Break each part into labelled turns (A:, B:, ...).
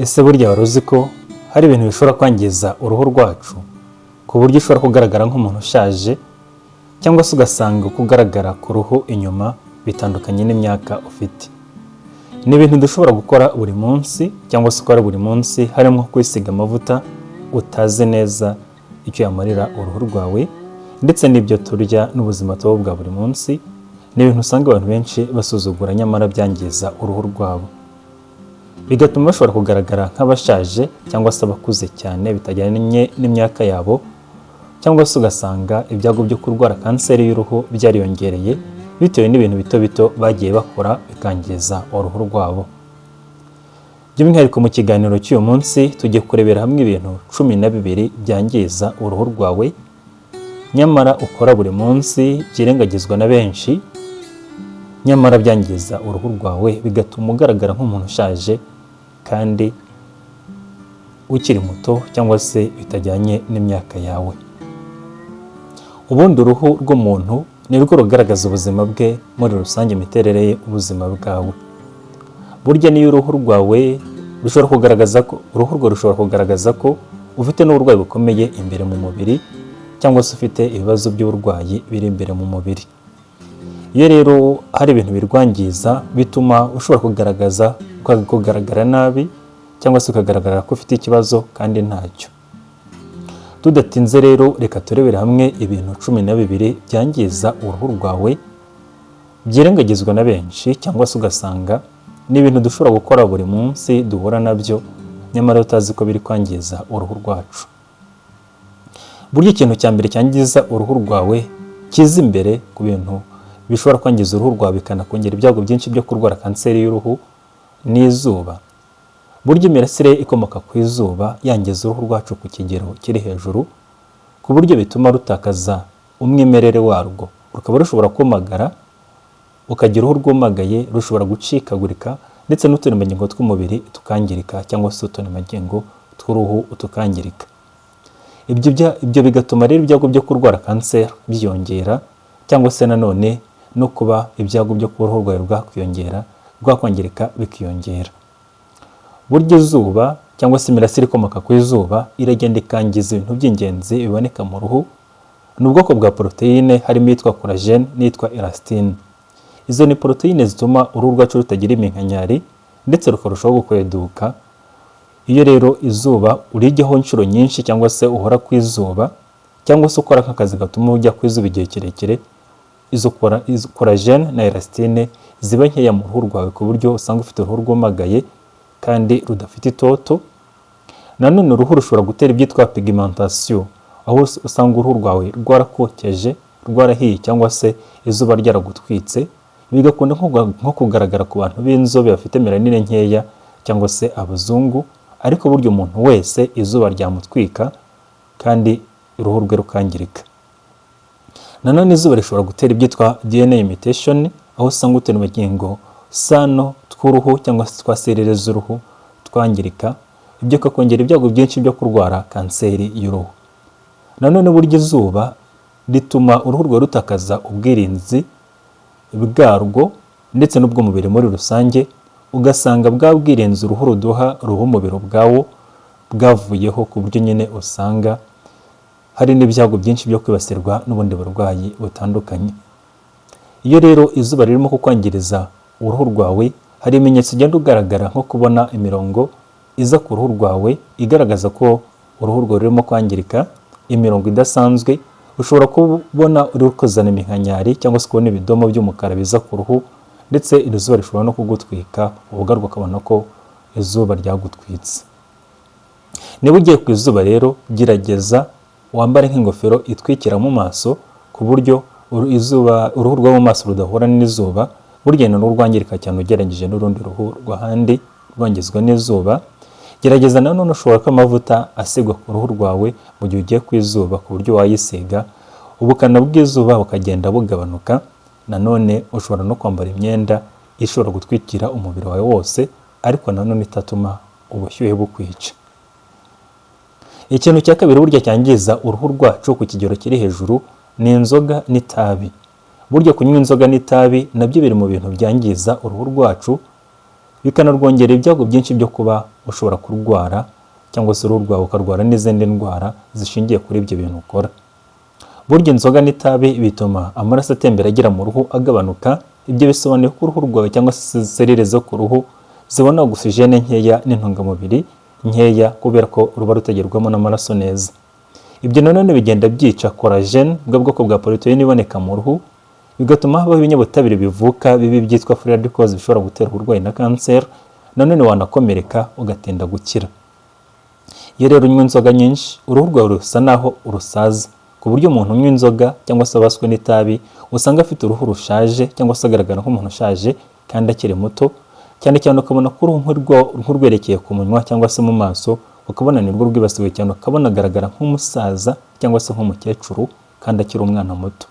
A: Ese burya wari uzi ko hari ibintu bishobora kwangiza uruhu rwacu ku buryo ushobora kugaragara nk'umuntu ushaje cyangwa se ugasanga kugaragara ku ruhu inyuma bitandukanye n'imyaka ufite. Ni ibintu dushobora gukora buri munsi cyangwa se ukora buri munsi, harimo kwisiga amavuta utazi neza icyo yamarira uruhu rwawe, ndetse n'ibyo turya n'ubuzima tubaho bwa buri munsi. Ni ibintu usanga abantu benshi basuzugura nyamara byangiza uruhu rwabo, bigatuma bashobora kugaragara nk'abashaje cyangwa se abakuze cyane bitajyanye n'imyaka yabo, cyangwa se ugasanga ibyago byo kurwara kanseri y'uruhu byariyongereye bitewe n'ibintu bito bito bagiye bakora bikangiza uruhu rwabo. By'umwihariko mu kiganiro cy'uyu munsi tugiye kurebera hamwe ibintu 12 byangiza uruhu rwawe nyamara ukora buri munsi, byirengagizwa na benshi, nyamara byangiza uruhu rwawe bigatuma ugaragara nk'umuntu ushaje kandi ukiri muto cyangwa se bitajyanye n'imyaka yawe. Ubundi uruhu rw'umuntu ni rwo rugaragaza ubuzima bwe muri rusange, imiterere ye, ubuzima bwawe. Burya niyo uruhu rwawe rushobora kugaragaza ko ufite n'uburwayi bukomeye imbere mu mubiri, cyangwa se ufite ibibazo by'uburwayi biri imbere mu mubiri. Iyo rero hari ibintu birwangiza bituma ushobora kugaragara nabi cyangwa se ukagaragara ko ufite ikibazo kandi ntacyo. Tudatinze rero reka turebere hamwe ibintu 12 byangiza uruhu rwawe byirengagizwa na benshi, cyangwa se ugasanga ni ibintu dushobora gukora buri munsi duhura nabyo nyamara utazi ko biri kwangiza uruhu rwacu. Burya ikintu cya mbere cyangiza uruhu rwawe kiza imbere ku bintu bishobora kwangiza uruhu rwawe bikanakongera ibyago byinshi byo kurwara kanseri y'uruhu ni izuba. Burya imirasire ikomoka ku izuba yangiza uruhu rwacu ku kigero kiri hejuru, ku buryo bituma rutakaza umwimerere warwo, rukaba rushobora kumagara, ukagira uruhu rwumagaye, rushobora gucikagurika, ndetse n'uturemangingo tw'umubiri tukangirika, cyangwa se uturemangingo tw'uruhu tukangirika. Ibyo bigatuma rero ibyago byo kurwara kanseri byiyongera, cyangwa se nanone no kuba ibyago byo kuba uruhu rwawe rwakwangirika bikiyongera. Burya izuba cyangwa se imirasire ikomoka ku izuba iragenda ikangiza ibintu by'ingenzi biboneka mu ruhu. Ni ubwoko bwa poroteyine, harimo iyitwa collagen n'iyitwa elastin. Izo ni poroteyine zituma uruhu rwacu rutagira iminkanyari ndetse rukarushaho gukweduka. Iyo rero izuba urijyaho inshuro nyinshi cyangwa se uhora ku izuba, cyangwa se ukora nk'akazi gatuma ujya ku izuba igihe kirekire, izo collagen na elastin ziba nkeya mu ruhu rwawe, ku buryo usanga ufite uruhu rwumagaye kandi rudafite itoto. Nanone uruhu rushobora gutera ibyitwa pigmentation, aho usanga uruhu rwawe rwarakokeje, rwarahiye, cyangwa se izuba ryaragutwitse, bigakunda nko kugaragara ku bantu b'inzobe bafite melanine nkeya cyangwa se abazungu. Ariko burya umuntu wese izuba ryamutwika kandi uruhu rwe rukangirika. Nanone izuba rishobora gutera ibyitwa DNA mutation, aho usanga uturemangingo sano tw'uruhu cyangwa se twa serire z'uruhu twangirika, ibyo kakongera ibyago byinshi byo kurwara kanseri y'uruhu. Nanone burya izuba rituma uruhu rwawe rutakaza ubwirinzi bwarwo ndetse n'ubw'umubiri muri rusange, ugasanga bwa bwirinzi uruhu ruduha ruha umubiri ubwawo bwavuyeho, ku buryo nyine usanga hari n'ibyago byinshi byo kwibasirwa n'ubundi burwayi butandukanye. Iyo rero izuba ririmo kukwangiriza uruhu rwawe, hari ibimenyetso ugenda ugaragara nko kubona imirongo iza ku ruhu rwawe igaragaza ko uruhu rwawe rurimo kwangirika, imirongo idasanzwe. Ushobora kubona uri kuzana iminkanyari cyangwa se kubona ibidomo by'umukara biza ku ruhu, ndetse iri zuba rishobora no kugutwika, ubugarwa ukabona ko izuba ryagutwitse. Niba ugiye ku izuba rero, gerageza wambare nk'ingofero itwikira mu maso, ku buryo uruhu rwo mu maso rudahura n'izuba. Burya n'urwangirika cyane ugereranyije n'urundi ruhu rw'ahandi rwangizwa n'izuba. Gerageza nanone ushobora ko amavuta asigwa ku ruhu rwawe mu gihe ugiye ku izuba, ku buryo wayisiga ubukana bw'izuba bukagenda bugabanuka. Nanone ushobora no kwambara imyenda ishobora gutwikira umubiri wawe wose, ariko nanone itatuma ubushyuhe bukwica. Ikintu cya kabiri burya cyangiza uruhu rwacu ku kigero kiri hejuru ni inzoga n'itabi. Burya kunywa inzoga n'itabi nabyo biri mu bintu byangiza uruhu rwacu, bikanarwongera ibyago byinshi byo kuba ushobora kurwara cyangwa se uruhu rwawe ukarwara n'izindi ndwara zishingiye kuri ibyo bintu ukora. Burya inzoga n'itabi bituma amaraso atembera agera mu ruhu agabanuka. Ibyo bisobanuye ko uruhu rwawe cyangwa se serire zo ku ruhu zibona ogisijene nkeya n'intungamubiri nkeya kubera ko ruba rutagerwamo n'amaraso neza. Ibyo nanone bigenda byica collagen, bwa bwoko bwa protein iboneka mu ruhu, bigatuma habaho ibinyabutabire bivuka bibi byitwa free radicals bishobora gutera uburwayi na cancer. Nanone wanakomereka ugatinda gukira. Iyo rero unywa inzoga nyinshi, uruhu rwawe rusa naho urusaza, ku buryo umuntu unywa inzoga cyangwa se abaswe n'itabi usanga afite uruhu rushaje cyangwa se agaragara nk'umuntu ushaje kandi akiri muto, cyane cyane ukabona ko uruhu rwerekeye ku munwa cyangwa se mu maso, ukabona nirwo rwibasiwe cyane, ukabona agaragara nk'umusaza cyangwa se nk'umukecuru kandi akiri umwana muto.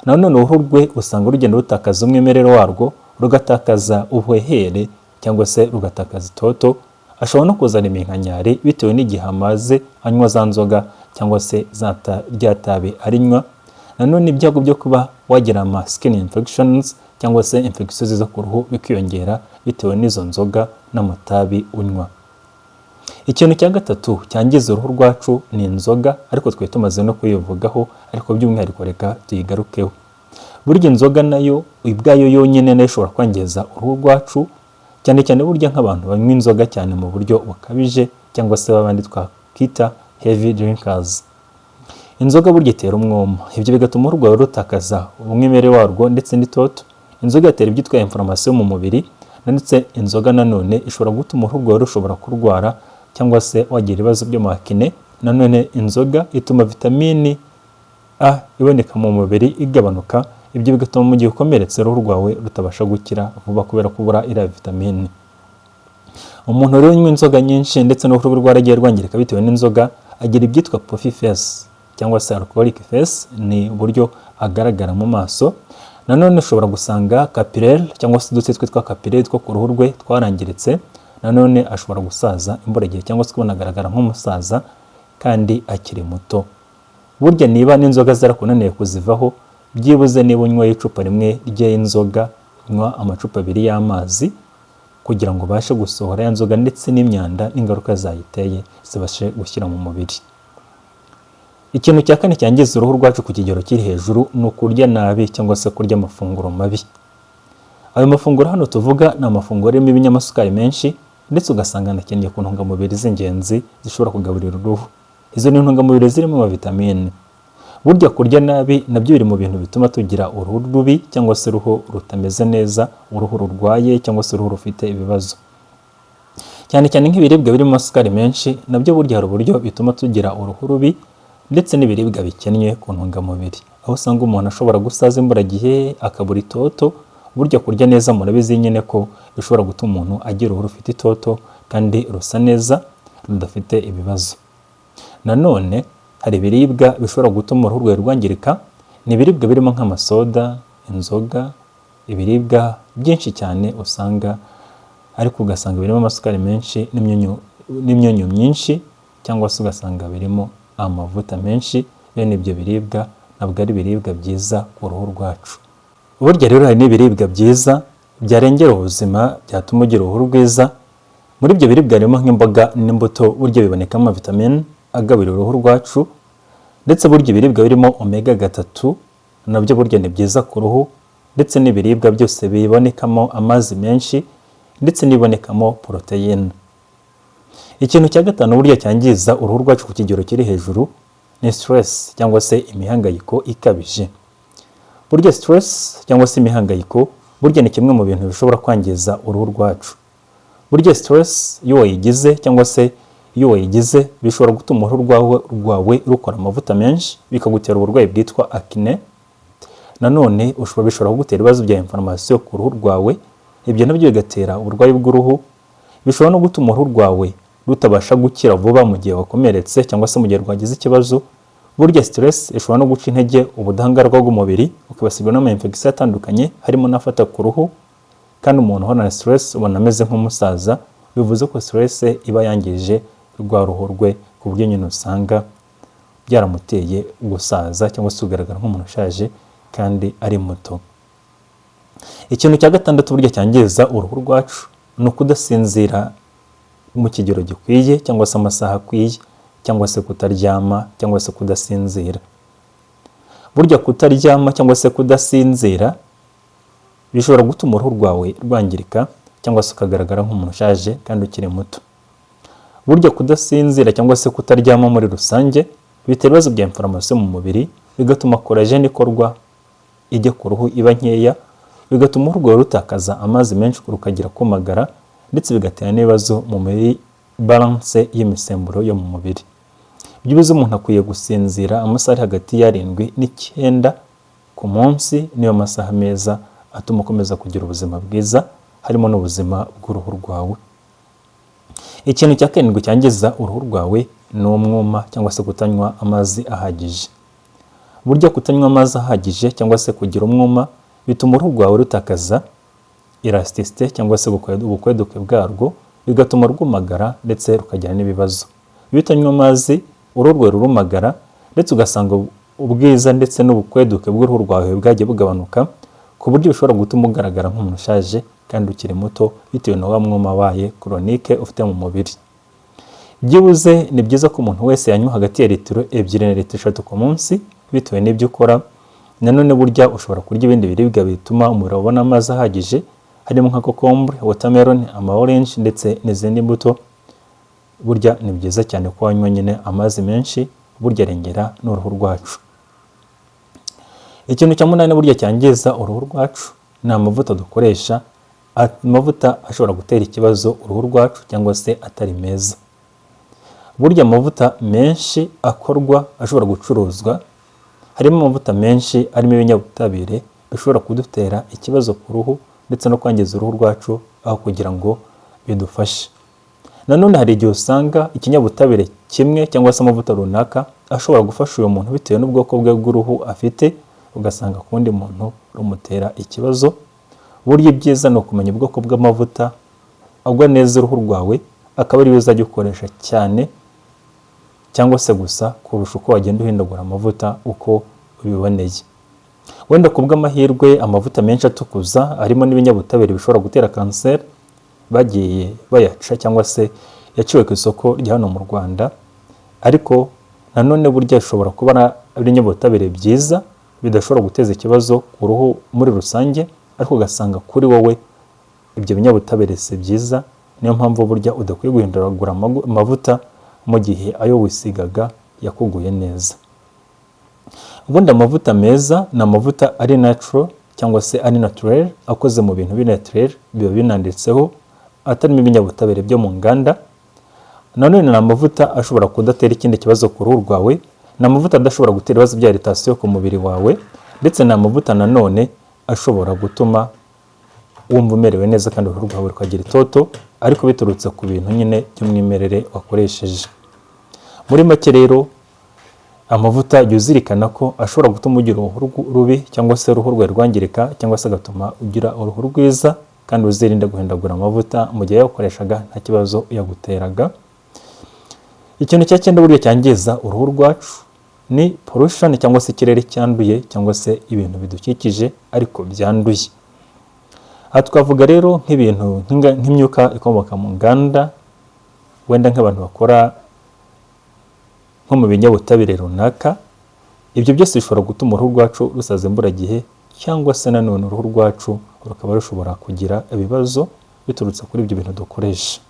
A: Nanone uruhu rwe usanga rugenda rutakaza umwimerere warwo, rugatakaza ubuhehere cyangwa se rugatakaza itoto. Ashobora no kuzana iminkanyari bitewe n'igihe amaze anywa za nzoga cyangwa se rya tabi arinywa. Nanone ibyago byo kuba wagira ama skin infections cyangwa se infections zo ku ruhu bikiyongera bitewe n'izo nzoga n'amatabi unywa. Ikintu cya gatatu cyangiza uruhu rwacu ni inzoga, ariko twe tumaze no kuyivugaho, ariko by'umwihariko reka tuyigarukeho. Burya inzoga nayo ubwayo yonyine nayo ishobora kwangiza uruhu rwacu, cyane cyane burya nk'abantu banywa inzoga cyane mu buryo bukabije cyangwa se babandi twakita heavy drinkers. Inzoga burya itera umwuma, ibyo bigatuma uruhu rwawe rutakaza umwimerere warwo ndetse n'itoto. Inzoga itera ibyitwa inflammation mu mubiri, ndetse inzoga nanone ishobora gutuma uruhu rwawe rushobora kurwara cyangwa se wagira ibibazo by'amakine. Nanone inzoga ituma vitamini A iboneka mu mubiri igabanuka, ibyo bigatuma mu gihe ukomeretse uruhu rwawe rutabasha gukira vuba kubera kubura iriya vitamini. Umuntu rero unywa inzoga nyinshi ndetse n'uruhu rwaragiye rwangirika bitewe n'inzoga agira ibyitwa puffy face cyangwa se alcoholic face, ni uburyo agaragara mu maso. Nanone ushobora gusanga capillary cyangwa se udutsi twitwa capillary two ku ruhu rwe twarangiritse. Nanone ashobora gusaza imburagihe cyangwa se kubona agaragara nk'umusaza kandi akiri muto. Burya niba n'inzoga zarakunaniye kuzivaho, byibuze niba unywa icupa rimwe ry'inzoga, unywa amacupa 2 y'amazi kugira ngo ubashe gusohora ya nzoga ndetse n'imyanda n'ingaruka zayiteye zibashe gushyira mu mubiri. Ikintu cya kane cyangiza uruhu rwacu ku kigero kiri hejuru ni ukurya nabi cyangwa se kurya amafunguro mabi. Ayo mafunguro hano tuvuga ni amafunguro arimo ibinyamasukari menshi, ndetse ugasanga anakeneye ku ntungamubiri z'ingenzi zishobora kugaburira uruhu. Izo ni intungamubiri zirimo amavitamine. Burya kurya nabi nabyo biri mu bintu bituma tugira uruhu rubi cyangwa se uruhu rutameze neza, uruhu rurwaye cyangwa se uruhu rufite ibibazo. Cyane cyane nk'ibiribwa birimo amasukari menshi nabyo burya hari uburyo bituma tugira uruhu rubi, ndetse n'ibiribwa bikennye ku ntungamubiri, aho usanga umuntu ashobora gusaza imburagihe akabura itoto. Burya kurya neza murabizi nyine ko bishobora gutuma umuntu agira uruhu rufite itoto kandi rusa neza rudafite ibibazo. Nanone hari ibiribwa bishobora gutuma uruhu rwawe rwangirika, ni ibiribwa birimo nk'amasoda, inzoga, ibiribwa byinshi cyane usanga ariko ugasanga birimo amasukari menshi n'imyunyu myinshi, cyangwa se ugasanga birimo amavuta menshi. Bene ibyo biribwa ntabwo ari ibiribwa byiza ku ruhu rwacu. Burya rero hari n'ibiribwa byiza byarengera ubuzima byatuma ugira uruhu rwiza. Muri ibyo biribwa harimo nk'imboga n'imbuto, burya bibonekamo amavitamine agaburira uruhu rwacu, ndetse burya ibiribwa birimo omega 3 nabyo burya ni byiza ku ruhu, ndetse n'ibiribwa byose bibonekamo amazi menshi ndetse n'ibonekamo poroteyine. Ikintu cya gatanu burya cyangiza uruhu rwacu ku kigero kiri hejuru ni stress cyangwa se imihangayiko ikabije. Burya stress cyangwa se imihangayiko burya ni kimwe mu bintu bishobora kwangiza uruhu rwacu. Burya stress iyo wayigize cyangwa se iyo wayigize bishobora gutuma uruhu rwawe rukora amavuta menshi, bikagutera uburwayi bwitwa acne. Nanone bishobora kugutera ibibazo bya inflammation ku ruhu rwawe, ibyo nabyo bigatera uburwayi bw'uruhu. Bishobora no gutuma uruhu rwawe rutabasha gukira vuba mu gihe wakomeretse cyangwa se mu gihe rwagize ikibazo. Burya stress ishobora no guca intege ubudahangarwa bw'umubiri, ukibasirwa n'ama-infection atandukanye harimo n'afata ku ruhu. Kandi umuntu uhorana stress ubona ameze nk'umusaza, bivuze ko stress iba yangije rwa ruhu rwe ku buryo nyine usanga byaramuteye gusaza cyangwa se kugaragara nk'umuntu ushaje kandi ari muto. Ikintu cya gatandatu burya cyangiza uruhu rwacu ni ukudasinzira mu kigero gikwiye cyangwa se amasaha akwiye, cyangwa se kutaryama cyangwa se kudasinzira. Burya kutaryama cyangwa se kudasinzira bishobora gutuma uruhu rwawe rwangirika cyangwa se ukagaragara nk'umuntu ushaje kandi ukiri muto. Burya kudasinzira cyangwa se kutaryama muri rusange bitera ibibazo bya inflammation mu mubiri, bigatuma collagen ikorwa ijya ku ruhu iba nkeya, bigatuma uruhu rwawe rutakaza amazi menshi rukagira kumagara, ndetse bigatera n'ibibazo mu mubiri, balance y'imisemburo yo mu mubiri. Byibuze umuntu akwiye gusinzira amasaha hagati ya 7 n'9 ku munsi, niyo masaha meza atuma ukomeza kugira ubuzima bwiza, harimo n'ubuzima bw'uruhu rwawe. Ikintu cya karindwi cyangiza uruhu rwawe ni umwuma cyangwa se kutanywa amazi ahagije. Burya kutanywa amazi ahagije cyangwa se kugira umwuma bituma uruhu rwawe rutakaza elasticité cyangwa se ubukweduke bwarwo, bigatuma rwumagara ndetse rukagira n'ibibazo. Iyo utanywa amazi uruhu rwawe rurumagara, ndetse ugasanga ubwiza ndetse n'ubukweduke bw'uruhu rwawe bwagiye bugabanuka, ku buryo bishobora gutuma ugaragara nk'umuntu ushaje kandi ukiri muto, bitewe na wa mwuma wabaye chronique ufite mu mubiri. Byibuze ni byiza ko umuntu wese yanywa hagati ya litiro 2 na litiro 3 ku munsi, bitewe n'ibyo ukora. Nanone burya ushobora kurya ibindi biribwa bituma umubiri ubona amazi ahagije, harimo nka kokombure, watermelon, ama orange ndetse n'izindi mbuto. Burya ni byiza cyane ko wanywa nyine amazi menshi, burya arengera n'uruhu rwacu. Ikintu cya 8 burya cyangiza uruhu rwacu ni amavuta dukoresha. Amavuta ashobora gutera ikibazo uruhu rwacu cyangwa se atari meza. Burya amavuta menshi akorwa ashobora gucuruzwa, harimo amavuta menshi arimo ibinyabutabire bishobora kudutera ikibazo ku ruhu ndetse no kwangiza uruhu rwacu aho kugira ngo bidufashe. Nanone hari igihe usanga ikinyabutabire kimwe cyangwa se amavuta runaka ashobora gufasha uyu muntu bitewe n'ubwoko bwe bw'uruhu afite, ugasanga ku wundi muntu rumutera ikibazo. Burya ibyiza ni ukumenya ubwoko bw'amavuta agwa neza uruhu rwawe, akaba ariyo uzajya ukoresha cyane cyangwa se gusa kurusha uko wagenda uhindagura amavuta uko ubiboneye. Wenda ku bw'amahirwe amavuta menshi atukuza arimo n'ibinyabutabire bishobora gutera kanseri bagiye bayaca cyangwa se yaciwe ku isoko rya hano mu Rwanda, ariko nanone burya ashobora kuba ari ibinyabutabire byiza bidashobora guteza ikibazo ku ruhu muri rusange, ariko ugasanga kuri wowe ibyo binyabutabire si byiza. Niyo mpamvu burya udakwiye guhinduragura amavuta mu gihe ayo wisigaga yakuguye neza. Ubundi amavuta meza ni amavuta ari natural cyangwa se ari naturel, akoze mu bintu binaturel, biba binanditseho, atarimo ibinyabutabire byo mu nganda. Nanone ni amavuta ashobora kudatera ikindi kibazo ku ruhu rwawe, ni amavuta adashobora gutera ibibazo bya irritation ku mubiri wawe, ndetse ni amavuta nanone ashobora gutuma wumva umerewe neza kandi uruhu rwawe rukagira itoto, ariko biturutse ku bintu nyine by'umwimerere wakoresheje. Muri make rero amavuta yuzirikana ko ashobora gutuma ugira uruhu rubi cyangwa se uruhu rwawe rwangirika, cyangwa se agatuma ugira uruhu rwiza, kandi uzirinde guhindagura amavuta mu gihe yakoreshaga nta kibazo yaguteraga. Ikintu cya 9 buryo cyangiza uruhu rwacu ni pollution cyangwa se ikirere cyanduye cyangwa se ibintu bidukikije ariko byanduye. Aha twavuga rero nk'ibintu nk'imyuka ikomoka mu nganda, wenda nk'abantu bakora nko mu binyabutabire runaka. Ibyo byose bishobora gutuma uruhu rwacu rusaza imburagihe, cyangwa se nanone uruhu rwacu rukaba rushobora kugira ibibazo biturutse kuri ibyo bintu dukoresha.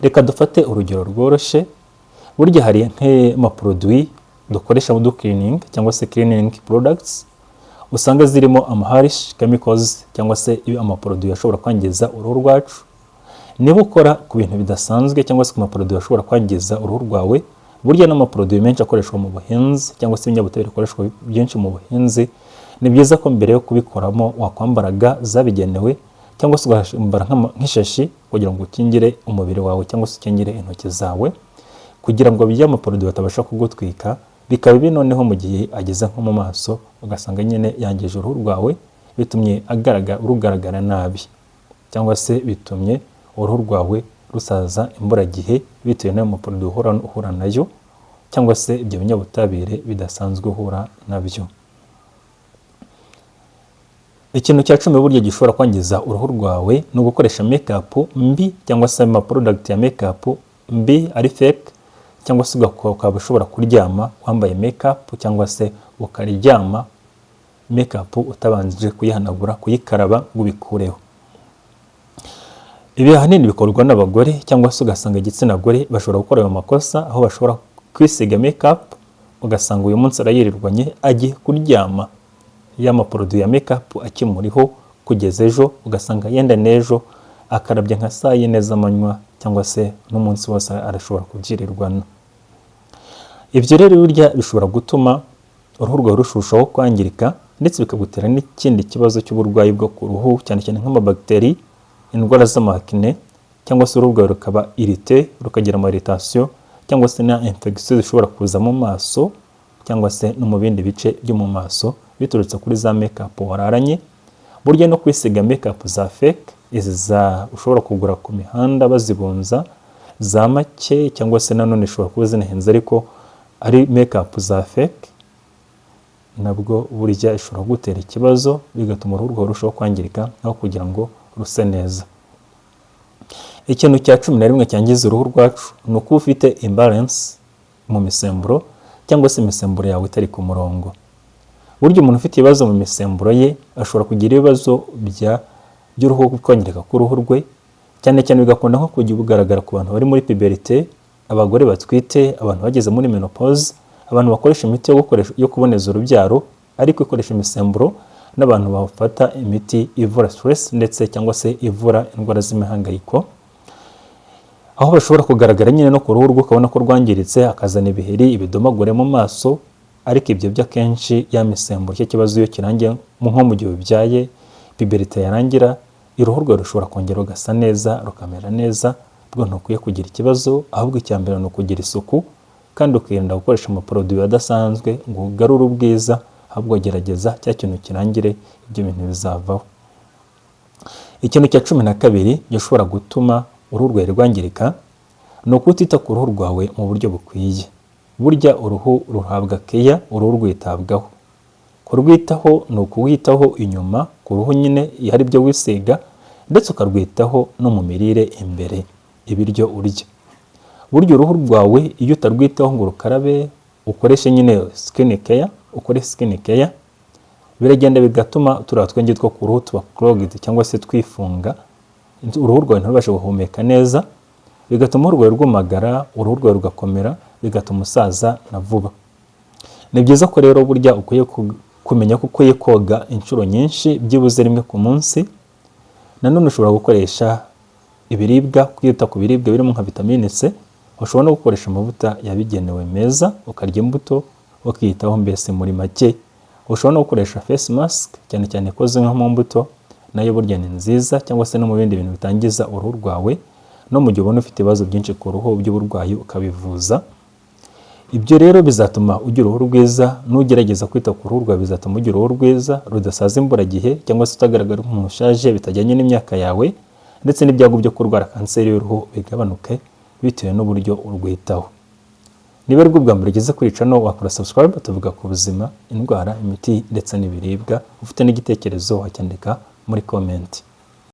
A: Reka dufate urugero rworoshye. Burya hari nk'amaproduit dukoresha mu cleaning cyangwa se cleaning products, usanga zirimo harsh chemicals cyangwa se amaproduit ashobora kwangiza uruhu rwacu. Niba ukora ku bintu bidasanzwe cyangwa se ku maproduit ashobora kwangiza uruhu rwawe, burya n'amaproduit menshi akoreshwa mu buhinzi cyangwa se ibinyabutabire bikoreshwa byinshi mu buhinzi, ni byiza ko mbere yo kubikoramo wakwambara ga zabigenewe, cyangwa se ugambara nk'ishashi kugira ngo ukingire umubiri wawe cyangwa se ukingire intoki zawe, kugira ngo bijya amaproduit batabasha kugutwika, bikaba bibi noneho mu gihe ageze nko mu maso ugasanga nyine yangije uruhu rwawe, bitumye rugaragara nabi, cyangwa se bitumye uruhu rwawe rusaza imburagihe bitewe n'ayo maproduit uhura nayo, cyangwa se ibyo binyabutabire bidasanzwe uhura nabyo. Ikintu cya 10 burya gishobora kwangiza uruhu rwawe no gukoresha makeup mbi cyangwa se ama product ya makeup mbi ari fake, cyangwa se ukaba ushobora kuryama wambaye makeup cyangwa se ukaryama makeup utabanje kuyihanagura kuyikaraba ngo ubikureho. Ibi ahanini bikorwa n'abagore cyangwa se ugasanga igitsina gore bashobora gukora ayo makosa, aho bashobora kwisiga makeup ugasanga uyu munsi arayirirwanye agiye kuryama y'amaproduit ya makeup akimuriho kugeza ejo, ugasanga yenda nejo akarabye nka saa 4 z'amanywa cyangwa se n'umunsi wose arashobora kubyirirwana. Ibyo rero burya bishobora gutuma uruhu rwawe rushushaho kwangirika ndetse bikagutera n'ikindi kibazo cy'uburwayi bwo ku ruhu, cyane cyane nk'amabagiteri, indwara z'amakine, cyangwa se uruhu rwawe rukaba irite, rukagira irritation, cyangwa se na infection zishobora kuza mu maso cyangwa se no mu bindi bice byo mu maso biturutse kuri za makeup wararanye. Burya no kwisiga makeup za fake, izi za ushobora kugura ku mihanda bazibunza za make, cyangwa se nanone ishobora kuba zinahenze ariko ari makeup za fake, nabwo burya ishobora gutera ikibazo bigatuma uruhu rwawe rushaho kwangirika aho kugira ngo ruse neza. Ikintu cya 11 cyangiza uruhu rwacu ni uko ufite imbalance mu misemburo cyangwa se imisemburo yawe itari ku murongo. Burya umuntu ufite ibibazo mu misemburo ye ashobora kugira ibibazo by'uruhu kwangirika k'uruhu rwe, cyane cyane bigakunda nko kujya bugaragara ku bantu bari muri puberté, abagore batwite, abantu bageze muri menopause, abantu bakoresha imiti yo kuboneza urubyaro ariko ikoresha imisemburo, n'abantu bafata imiti ivura stress ndetse cyangwa se ivura indwara z'imihangayiko, aho bashobora kugaragara nyine no ku ruhu rwe ukabona ko rwangiritse, akazana ibiheri, ibidomagure mu maso. Ariko ibyo by'akenshi ya misemburo cyo kibazo iyo kirangiye nko mu gihe ubyaye, puberté yarangira, uruhu rwe rushobora kongera ugasa neza, rukamera neza. Bwo ntukwiye kugira ikibazo, ahubwo icyambere no kugira isuku kandi ukirinda gukoresha amaproduit adasanzwe ngo ugarure ubwiza, ahubwo gerageza cya kintu kirangire ibyo bintu bizavaho. Ikintu cya 12 gishobora gutuma uruhu rwawe rwangirika no kutita ku ruhu rwawe mu buryo bukwiye. Burya uruhu ruhabwa keya, uruhu rwitabwaho. Kurwitaho ni ukuwitaho inyuma ku ruhu nyine hari ibyo wisiga, ndetse ukarwitaho no mu mirire imbere, ibiryo urya. Burya uruhu rwawe iyo utarwitaho ngo rukarabe, ukoreshe nyine skin care, biragenda bigatuma turiya twenge two ku ruhu tuba clogged cyangwa se twifunga, uruhu rwawe ntirubashe guhumeka neza, bigatuma uruhu rwawe rwumagara, uruhu rwawe rugakomera, bigatuma usaza na vuba. Ni byiza ko rero burya ukwiye kumenya ko ukwiye koga inshuro nyinshi, byibuze rimwe ku munsi. Nanone ushobora gukoresha ibiribwa, kwita ku biribwa birimo nka vitamine C. Ushobora no gukoresha amavuta yabigenewe meza, ukarya imbuto, ukiyitaho mbese muri make. Ushobora no gukoresha face mask cyane cyane ikoze nko mu mbuto, nayo burya ni nziza, cyangwa se no mu bindi bintu bitangiza uruhu rwawe. No mu gihe ubona ufite ibibazo byinshi ku ruhu by'uburwayi ukabivuza. Ibyo rero bizatuma ugira uruhu rwiza, nugerageza kwita ku ruhu rwawe bizatuma ugira uruhu rwiza rudasaza imburagihe, cyangwa se utagaragara nk'umuntu ushaje bitajyanye n'imyaka yawe, ndetse n'ibyago byo kurwara kanseri y'uruhu bigabanuke bitewe n'uburyo urwitaho. Niba ari bwo bwa mbere ugeze kuri channel, wakora subscribe. Tuvuga ku buzima, indwara, imiti ndetse n'ibiribwa. Ufite n'igitekerezo wacyandika muri comment.